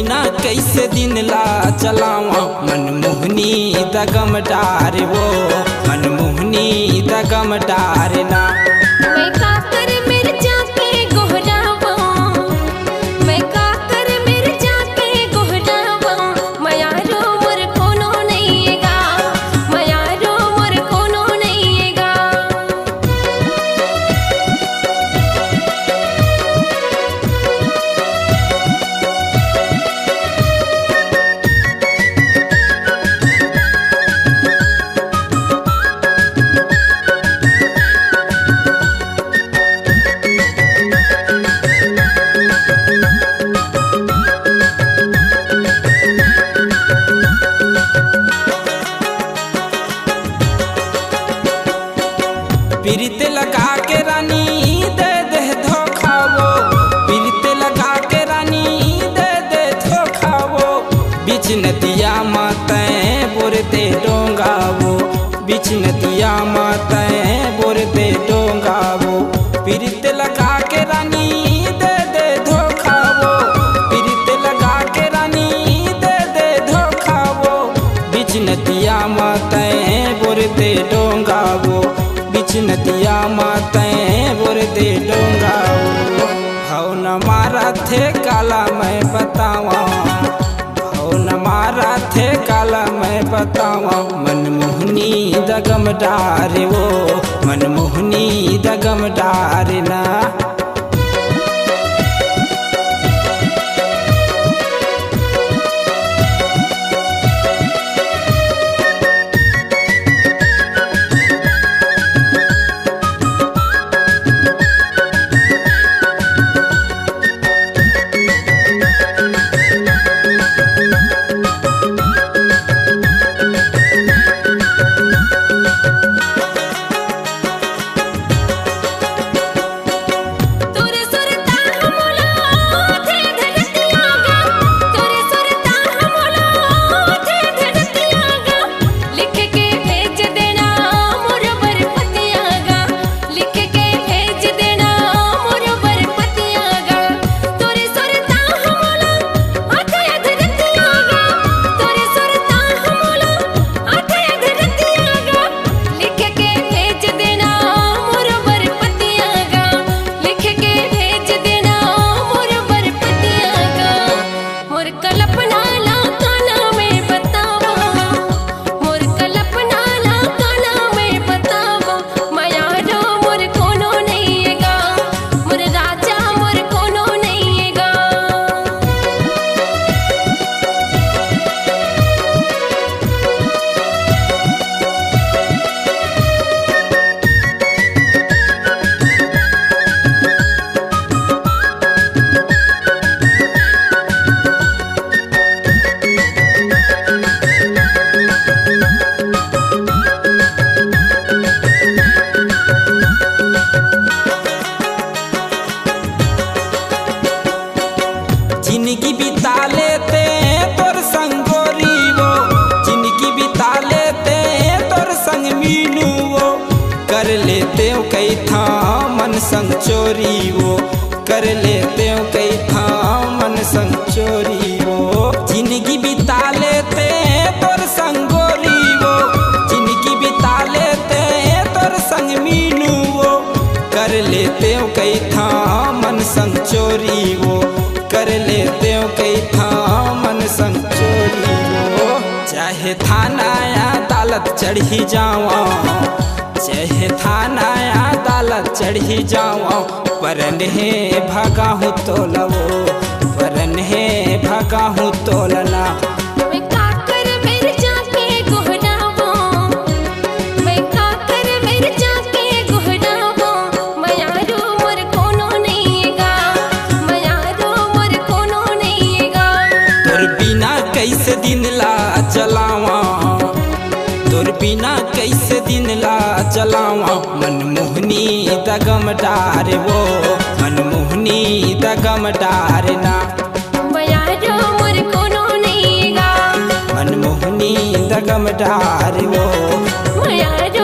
बिना कैसे दिन ला चलावा मनमोहनी दगम डार वो मनमोहनी दगम डार ना। मैं काकर मिर्जा के गोहरावा, मैं काकर मिर्जा के गोहरावा, मयारो मोर कोनो नहींगा, मयारो मोर कोनो नहींगा। पीरित लगा के रानी दे दे धोखा वो, पीरित लगा के रानी दे दे धोखा वो, बीच नदिया माताएं बोरते डोंगा वो, बीच नदिया माताएं बोरते डोंगा वो। पीरित लगा के रानी दे दे धोखा वो, पीरित लगा के रानी दे दे धोखा वो, बीच नदिया माताएं बोरते डोंगा वो, बीच नदिया माताएं बोरते डोंगा वो। भाव न मारा थे काला मैं बतावा, भाव न मारा थे काला मैं बतावा, मनमोहनी दगम डार वो मनमोहनी दगम डार ना। जिंदगी बिता लेते तोर संग गोरी वो, जिंदगी बिता लेते तोर संग मीनू वो, कर लेते हो कई था मन संग चोरी वो, कर लेते हो कई था मन संग चोरी वो। जिंदगी बिता लेते तोर संग गोरी वो, जिंदगी बिता लेते तोर संग मीनू वो, कर लेते हो कई था मन संग चोरी वो, कर लेते हो कई था मन संग चोरी वो। चाहे थाना या अदालत चढ़ी जावा, चाहे थाना या अदालत चढ़ी जावा, परन है भागा हूँ तोलवो, परन है भागा हूँ तोलना। मैं काकर मिर्जा के गोहरावा, मैं काकर मिर्जा के गोहरावा, मयारो मोर कोनो नहींगा, मयारो मोर कोनो नहींगा। तोर बिना कैसे दिन ला चलावा, तोर बिना कैसे दिन ला चलावा, मनमोहनी दगम डार वो मनमोहनी दगम डार ना। मयारो मोर कोनो नहींगा, मनमोहनी दगम डार वो मयारो